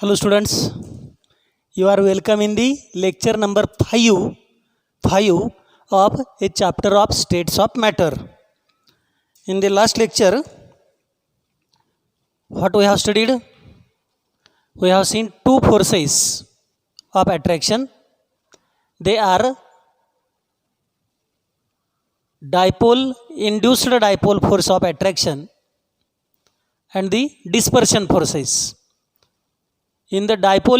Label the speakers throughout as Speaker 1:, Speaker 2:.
Speaker 1: Hello students, you are welcome in the lecture number 5 of a chapter of states of matter. In the last lecture, what we have studied? We have seen two forces of attraction. They are induced dipole force of attraction and the dispersion forces. In the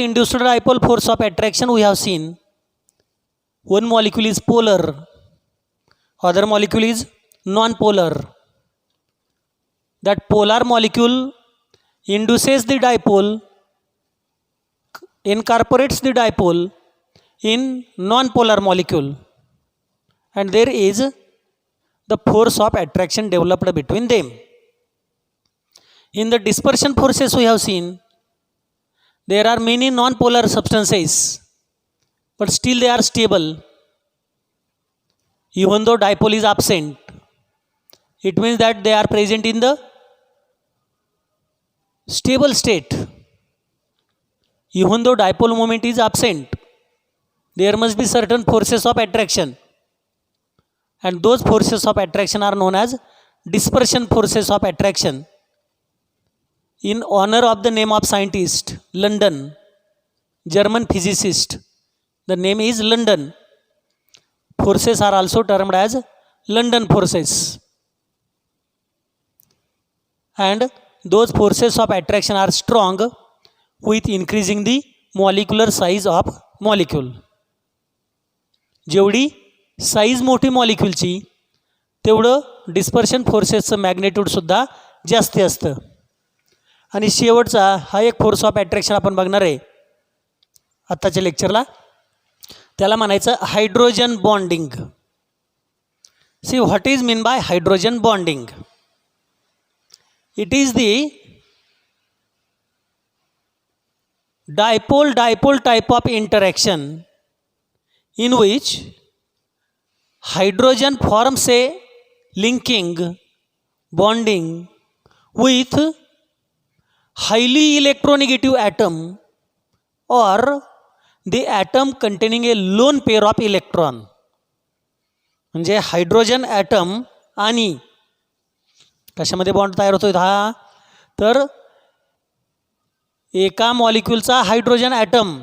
Speaker 1: induced dipole force of attraction, we have seen one molecule is polar, other molecule is non-polar. That polar molecule induces the dipole, incorporates the dipole in non-polar molecule, and there is the force of attraction developed between them. In the dispersion forces, we have seen there are many non-polar substances, but still they are stable. Even though dipole is absent, it means that they are present in the stable state. Even though dipole moment is absent, there must be certain forces of attraction, and those forces of attraction are known as dispersion forces of attraction. In honor of the name of scientist, London, German physicist, the name is London. Forces are also termed as London forces. And those forces of attraction are strong with increasing the molecular size of molecule. जेवढी size मोठी मॉलिक्यूलची तेवढं dispersion फोर्सेसचं मॅग्नेट्यूडसुद्धा जास्त असतं. आणि शेवटचा हा एक force of attraction आपण बघणार आहे आत्ताच्या लेक्चरला. त्याला म्हणायचं hydrogen bonding. See what is mean by hydrogen bonding? It is the dipole type of interaction in which hydrogen forms a linking bonding with highly electronegative atom or the atom containing a lone pair of electron. म्हणजे hydrogen item आणि कशामध्ये bond तयार होतो हा? तर एका मॉलिक्यूलचा hydrogen item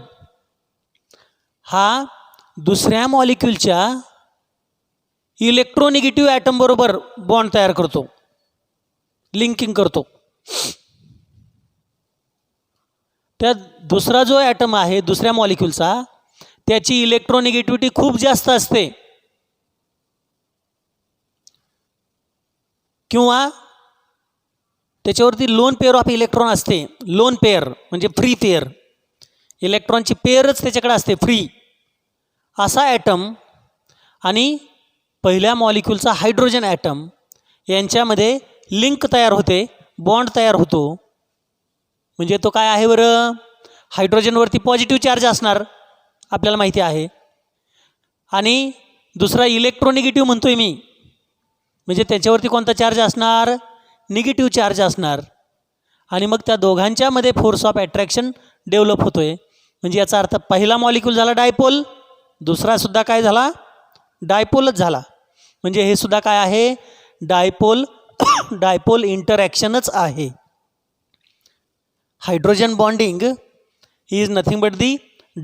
Speaker 1: हा दुसऱ्या मॉलिक्यूलच्या इलेक्ट्रोनिगेटिव्ह ॲटम बरोबर बॉन्ड तयार करतो, लिंकिंग करतो. त्या दुसरा जो ॲटम आहे दुसऱ्या मॉलिक्यूलचा, त्याची इलेक्ट्रोनिगेटिव्हिटी खूप जास्त असते किंवा त्याच्यावरती लोन पेअर ऑफ इलेक्ट्रॉन असते. लोन पेअर म्हणजे फ्री पेअर, इलेक्ट्रॉनची पेअरच त्याच्याकडे असते फ्री. असा ॲटम आणि पहिल्या मॉलिक्यूलचा हायड्रोजन ॲटम यांच्यामध्ये लिंक तयार होते, बॉन्ड तयार होतो. म्हणजे तो काय आहे बरं? हायड्रोजनवरती पॉझिटिव्ह चार्ज असणार, आपल्याला माहिती आहे. आणि दुसरा इलेक्ट्रोनिगेटिव्ह म्हणतोय मी, म्हणजे त्याच्यावरती कोणता चार्ज असणार? निगेटिव्ह चार्ज असणार. आणि मग त्या दोघांच्यामध्ये फोर्स ऑफ अट्रॅक्शन डेव्हलप होतो आहे. म्हणजे याचा अर्थ पहिला मॉलिक्यूल झाला डायपोल, दुसरासुद्धा काय झाला? डायपोलच झाला. म्हणजे हे सुद्धा काय आहे? डायपोल इंटरॅक्शनच आहे. Hydrogen bonding is nothing but the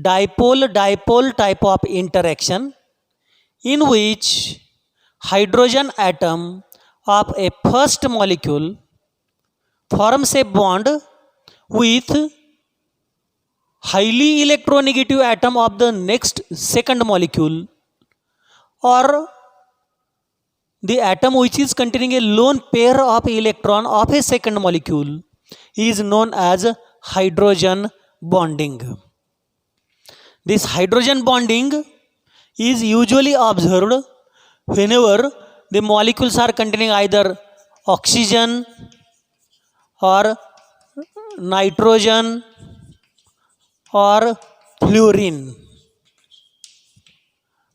Speaker 1: dipole type of interaction in which hydrogen atom of a first molecule forms a bond with highly electronegative atom of the second molecule, or the atom which is containing a lone pair of electron of a second molecule is known as hydrogen bonding. This hydrogen bonding is usually observed whenever the molecules are containing either oxygen or nitrogen or fluorine.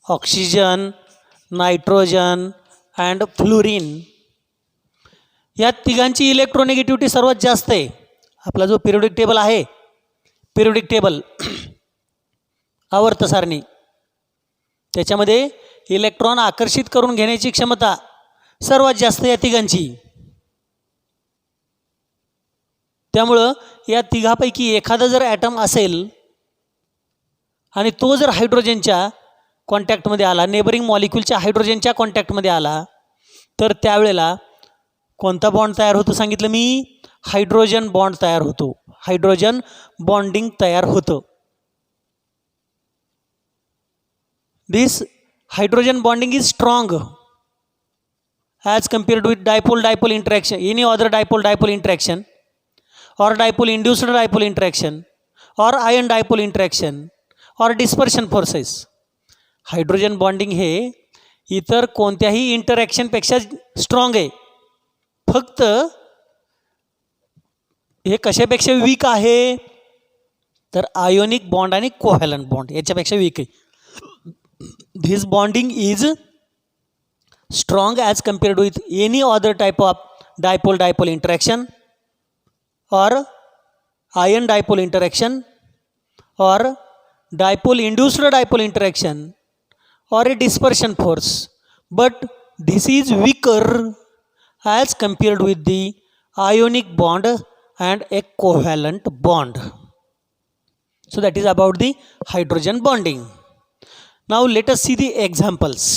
Speaker 1: Oxygen, nitrogen and fluorine या तिघांची electronegativity सर्वात जास्त आहे. आपला जो periodic table आहे, periodic table आवर्त सारणी, त्याच्यामध्ये इलेक्ट्रॉन आकर्षित करून घेण्याची क्षमता सर्वात जास्त या तिघांची. त्यामुळं या तिघापैकी एखादा जर ॲटम असेल आणि तो जर हायड्रोजनच्या कॉन्टॅक्टमध्ये आला, नेबरिंग मॉलिक्यूलच्या हायड्रोजनच्या कॉन्टॅक्टमध्ये आला, तर त्यावेळेला कोणता बॉन्ड तयार होतो सांगितलं मी? हायड्रोजन बॉन्ड तयार होतो, हायड्रोजन बॉन्डिंग तयार होतं. This hydrogen bonding is strong as compared with dipole interaction, any other dipole interaction or dipole induced dipole interaction or ion dipole interaction or dispersion forces. Hydrogen bonding हे इतर कोणत्याही इंटरॅक्शनपेक्षा strong आहे. फक्त हे कशापेक्षा weak आहे तर आयोनिक बॉन्ड आणि covalent bond याच्यापेक्षा वीक आहे. This bonding is strong as compared with any other type of dipole interaction or ion dipole interaction or dipole induced dipole interaction or a dispersion force, but this is weaker as compared with the ionic bond and a covalent bond. So that is about the hydrogen bonding. Now let us see the examples.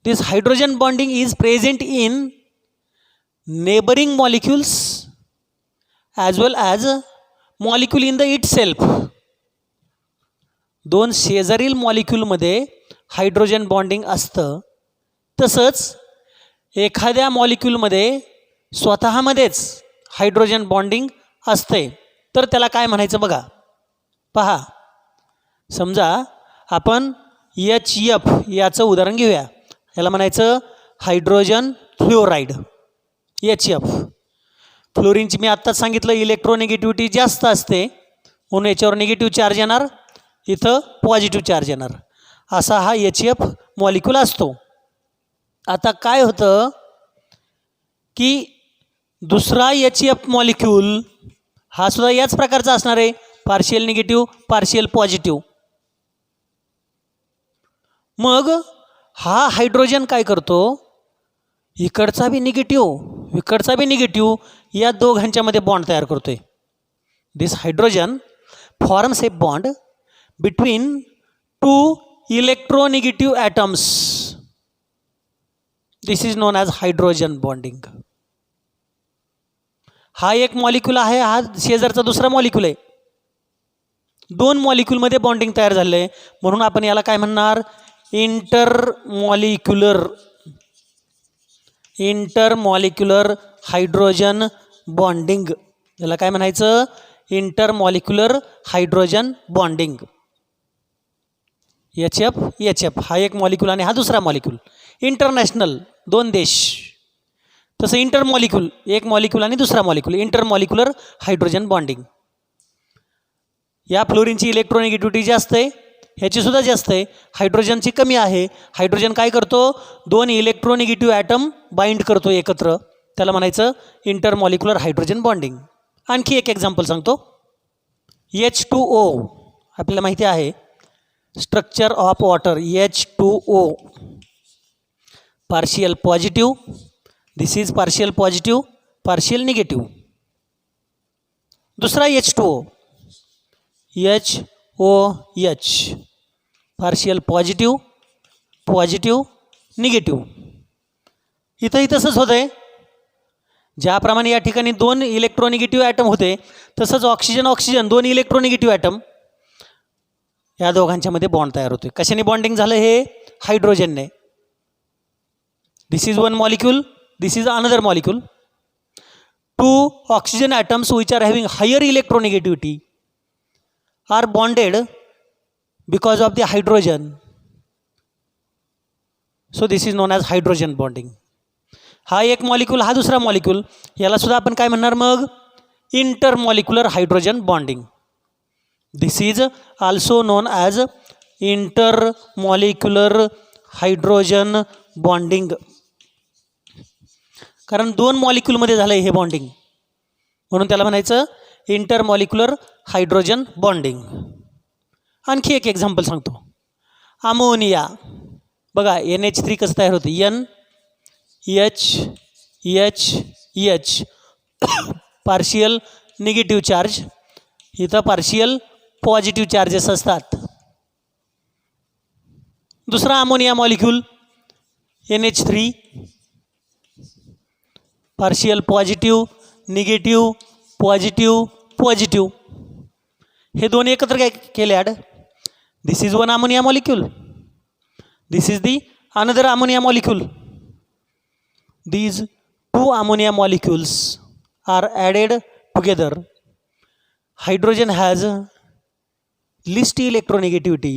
Speaker 1: This hydrogen bonding is present in neighboring molecules as well as molecule in the itself. दोन शेजारील मॉलिक्यूलमध्ये hydrogen bonding असतं, तसंच एखाद्या मॉलिक्यूलमध्ये स्वतःमध्येच hydrogen bonding असते. तर त्याला काय म्हणायचं बघा. पहा, समजा आपण HF याचं उदाहरण घेऊया. याला म्हणायचं हायड्रोजन फ्लोराईड, HF. फ्लोरीनची मी आत्ताच सांगितलं इलेक्ट्रोनिगेटिव्हिटी जास्त असते, म्हणून याच्यावर निगेटिव्ह चार्ज येणार, इथं पॉझिटिव्ह चार्ज येणार. असा हा HF मॉलिक्यूल असतो. आता काय होतं की दुसरा HF मॉलिक्यूल हा सुद्धा याच प्रकारचा असणार आहे, पार्शियल निगेटिव्ह पार्शियल पॉझिटिव्ह. मग हा हायड्रोजन काय करतो, इकडचा बी निगेटिव्ह इकडचा बी निगेटिव्ह या दोघांच्यामध्ये बॉन्ड तयार करतोय. This hydrogen forms a bond between two electronegative atoms. This is known as hydrogen bonding. हा एक मॉलिक्यूल आहे, हा शेजारचा दुसरा मॉलिक्यूल आहे. दोन मॉलिक्यूलमध्ये बॉन्डिंग तयार झालं आहे, म्हणून आपण याला काय म्हणणार? Intermolecular hydrogen bonding. याला काय म्हणायचं? Intermolecular hydrogen bonding. HF हा एक मॉलिक्यूल आणि हा दुसरा मॉलिक्यूल. इंटरनॅशनल दोन देश, तसं इंटरमॉलिक्यूल एक मॉलिक्यूल आणि दुसरा मॉलिक्यूल, इंटरमॉलिक्युलर हायड्रोजन बॉन्डिंग. या फ्लोरीनची इलेक्ट्रोनिगेटिव्हिटी जास्त आहे, ह्याचीसुद्धा जास्त आहे, हायड्रोजनची कमी आहे. हायड्रोजन काय करतो? दोन इलेक्ट्रोनिगेटिव्ह ॲटम बाइंड करतो एकत्र, त्याला म्हणायचं इंटरमॉलिक्युलर हायड्रोजन बॉन्डिंग. आणखी एक एक्झाम्पल सांगतो. H2O आपल्याला माहिती आहे structure of water. H2O partial positive, this is partial positive partial negative. दुसरा H2O HOH partial positive positive negative. इथंही तसंच होतं आहे. ज्याप्रमाणे या ठिकाणी दोन इलेक्ट्रोनिगेटिव्ह ॲटम होते, तसंच ऑक्सिजन दोन इलेक्ट्रोनिगेटिव्ह ॲटम या दोघांच्यामध्ये बॉन्ड तयार होते. कशाने बॉन्डिंग झालं? हे हायड्रोजनने. This is one molecule, this is another molecule. Two oxygen atoms which are having higher electronegativity are bonded because of the hydrogen. So this is known as hydrogen bonding. हा एक molecule, हा दुसरा molecule, याला सुद्धा आपण काय म्हणणार मग? Intermolecular hydrogen bonding. This is also non as intermolecular hydrogen bonding. कारण दोन मॉलिक्यूलमध्ये झालं आहे हे बॉन्डिंग, म्हणून त्याला म्हणायचं इंटरमॉलिक्युलर हायड्रोजन बॉन्डिंग. आणखी एक एक्झाम्पल सांगतो. अमोनिया बघा, NH3 कसं तयार होतं, NH पार्शियल निगेटिव्ह चार्ज, इथं पार्शियल पॉझिटिव्ह चार्जेस असतात. दुसरा ammonia molecule NH3 partial positive negative positive positive, हे दोन एकत्र काय केले add, this is one ammonia molecule, this is the another ammonia molecule. These two ammonia molecules are added together. Hydrogen has least electronegativity.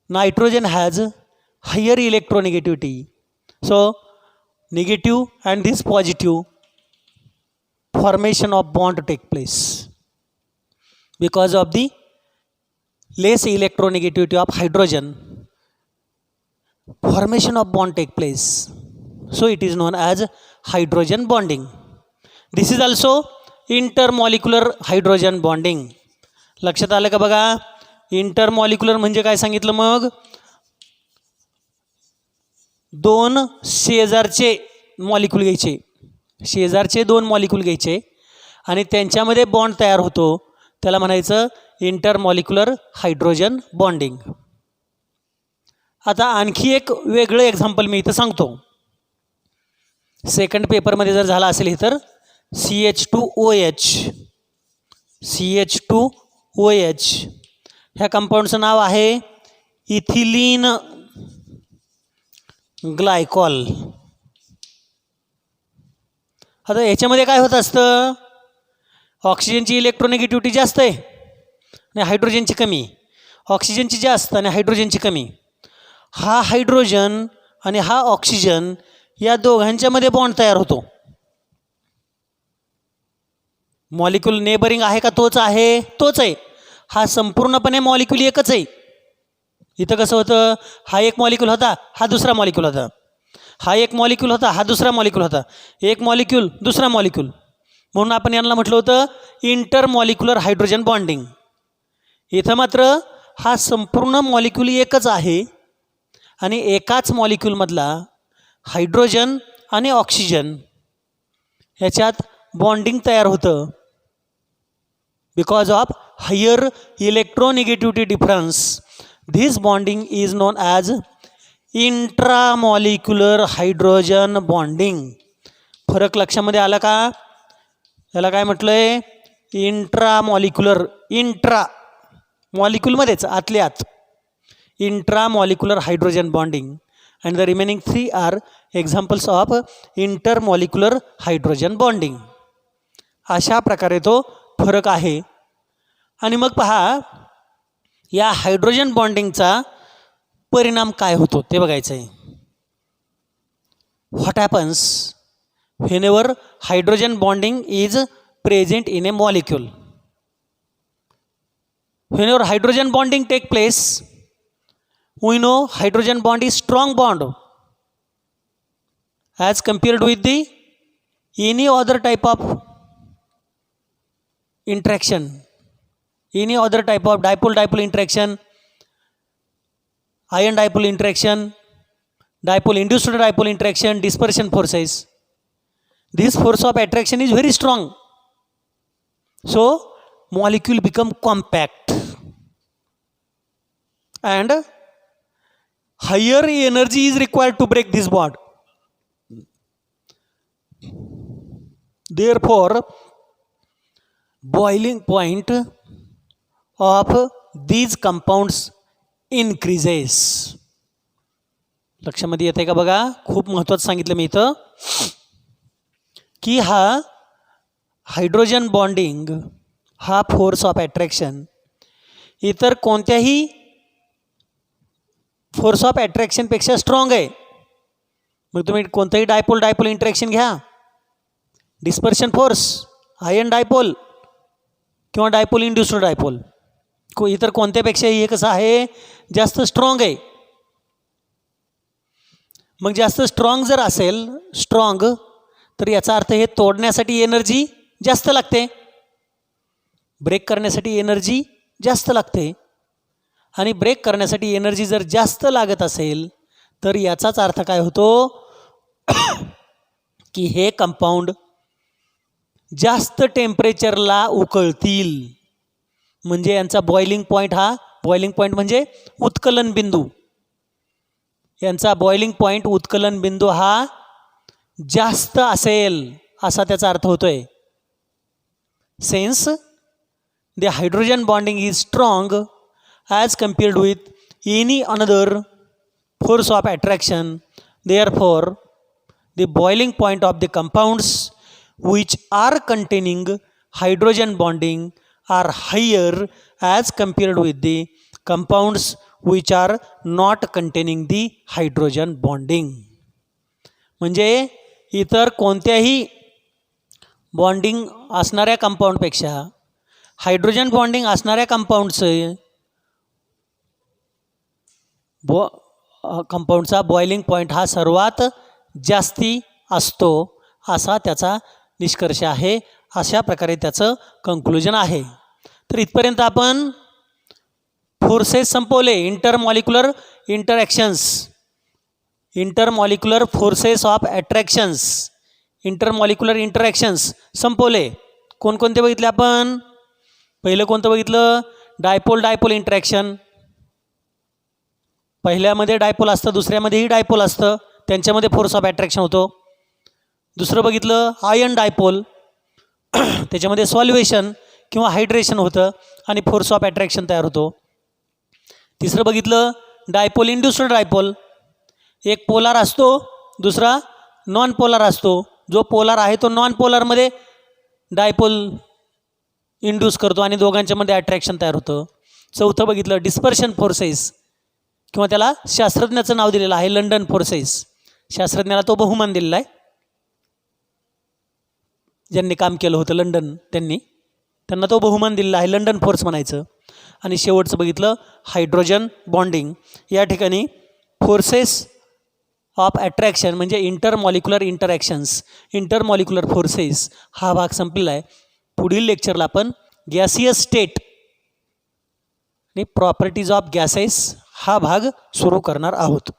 Speaker 1: Nitrogen has higher electronegativity. So negative and this positive formation of bond take place because of the less electronegativity of hydrogen. Formation of bond take place. So it is known as hydrogen bonding. This is also intermolecular hydrogen bonding. लक्षात आलं का बघा, intermolecular म्हणजे काय सांगितलं मग, दोन शेजारचे मॉलिक्यूल घ्यायचे, शेजारचे दोन मॉलिक्यूल घ्यायचे आणि त्यांच्यामध्ये बॉन्ड तयार होतो, त्याला म्हणायचं इंटरमॉलिक्युलर हायड्रोजन बॉन्डिंग. आता आणखी एक वेगळं एक्झाम्पल मी इथं सांगतो. सेकंड पेपरमध्ये जर झाला असेल तर CH2OH ह्या कंपाऊंडचं नाव आहे इथिलीन ग्लायकॉल. आता ह्याच्यामध्ये काय होत असतं, ऑक्सिजनची इलेक्ट्रोनेगेटिव्हिटी जास्त आहे आणि हायड्रोजनची कमी, ऑक्सिजनची जास्त आणि हायड्रोजनची कमी. हा हायड्रोजन आणि हा ऑक्सिजन या दोघांच्यामध्ये बॉन्ड तयार होतो. मॉलिक्यूल नेबरिंग आहे का, तोच आहे, तोच आहे. हा संपूर्णपणे मॉलिक्यूल एकच आहे. इथं कसं होतं, हा एक मॉलिक्यूल होता, हा दुसरा मॉलिक्यूल होता, हा एक मॉलिक्यूल होता, हा दुसरा मॉलिक्यूल होता, एक मॉलिक्यूल दुसरा मॉलिक्यूल, म्हणून आपण यांना म्हटलं होतं इंटरमॉलिक्युलर हायड्रोजन बॉन्डिंग. इथं मात्र हा संपूर्ण मॉलिक्यूल एकच आहे आणि एकाच मॉलिक्यूलमधला हायड्रोजन आणि ऑक्सिजन ह्याच्यात बॉन्डिंग तयार होतं because of higher electronegativity difference. This bonding is known as intramolecular hydrogen bonding. फरक लक्षामध्ये आला का, याला काय म्हटलं आहे, इंट्रामॉलिक्युलर, इंट्रा मॉलिक्यूलमध्येच आतल्या आत, intramolecular hydrogen bonding. and the remaining three are examples of intermolecular hydrogen bonding. अशा प्रकारे तो फरक आहे. आणि मग पहा, या हायड्रोजन बॉन्डिंगचा परिणाम काय होतो ते बघायचं आहे. What happens whenever hydrogen bonding is present in a molecule. Whenever hydrogen bonding take place, we know hydrogen bond is strong bond as compared with the any other type of interaction, any other type of dipole-dipole interaction, ion dipole interaction, dipole-induced dipole interaction, dispersion forces. This force of attraction is very strong. So molecule become compact and higher energy is required to break this bond. Therefore boiling point of these compounds increases. लक्षामध्ये येते का बघा, खूप महत्त्वाचं सांगितलं मी इथं की हा हायड्रोजन बॉन्डिंग हा फोर्स ऑफ अट्रॅक्शन इतर कोणत्याही फोर्स ऑफ अट्रॅक्शनपेक्षा स्ट्रॉंग आहे. मग तुम्ही कोणतंही डायपोल डायपोल इंटरॅक्शन घ्या, डिस्पर्शन फोर्स, आयन डायपोल किंवा डायपोल इंड्युस्ड डायपोल, इतर कोणत्यापेक्षाही हे कसं आहे, जास्त स्ट्रॉंग आहे. मग जास्त स्ट्रॉंग जर असेल, स्ट्रॉंग, तर याचा अर्थ हे तोडण्यासाठी एनर्जी जास्त लागते. ब्रेक करण्यासाठी एनर्जी जास्त लागते आणि ब्रेक करण्यासाठी एनर्जी जर जास्त लागत असेल तर याचाच अर्थ काय होतो की हे कंपाऊंड जास्त टेम्परेचरला उकळतील. म्हणजे यांचा बॉइलिंग पॉईंट म्हणजे उत्कलन बिंदू, यांचा बॉइलिंग पॉईंट उत्कलन बिंदू हा जास्त असेल असा त्याचा अर्थ होतोय. Sense the hydrogen bonding is strong as compared with any another force of attraction. Therefore, the boiling point of the compounds which are containing hydrogen bonding are higher as compared with the compounds which are not containing the hydrogen bonding. म्हणजे इतर कोणत्याही bonding असणाऱ्या कंपाऊंडपेक्षा hydrogen bonding असणाऱ्या कंपाऊंडचं कंपाऊंडचा boiling point हा सर्वात जास्ती असतो असा त्याचा निष्कर्ष आहे. अशा प्रकारे त्याचं कंक्लुजन आहे. तर इथपर्यंत आपण फोर्सेस संपवले. Intermolecular forces of attractions, intermolecular interactions संपवले. कोणकोणते बघितले आपण? पहिलं कोणतं बघितलं? Dipole interaction. पहिल्यामध्ये डायपोल असतं, दुसऱ्यामध्येही डायपोल असतं, त्यांच्यामध्ये फोर्स ऑफ अट्रॅक्शन होतो. दुसरं बघितलं आयन डायपोल, त्याच्यामध्ये सॉल्युएशन किंवा हायड्रेशन होतं आणि फोर्स ऑफ अट्रॅक्शन तयार होतो. तिसरं बघितलं डायपोल इंड्युस्ड डायपोल. एक पोलार असतो, दुसरा नॉन पोलार असतो. जो पोलार आहे तो नॉन पोलारमध्ये डायपोल इंड्यूस करतो आणि दोघांच्यामध्ये अट्रॅक्शन तयार होतं. चौथं बघितलं डिस्पर्शन फोर्सेस किंवा त्याला शास्त्रज्ञाचं नाव दिलेलं आहे लंडन फोर्सेस. शास्त्रज्ञाला तो बहुमान दिलेला आहे, ज्यांनी काम केलं होतं लंडन, त्यांना तो बहुमान दिलेला आहे, लंडन फोर्स म्हणायचं. आणि शेवटचं बघितलं हायड्रोजन बॉन्डिंग. या ठिकाणी फोर्सेस ऑफ अट्रॅक्शन म्हणजे इंटरमॉलिक्युलर फोर्सेस हा भाग संपलेला आहे. पुढील लेक्चरला आपण गॅसियस स्टेट आणि प्रॉपर्टीज ऑफ गॅसेस हा भाग सुरू करणार आहोत.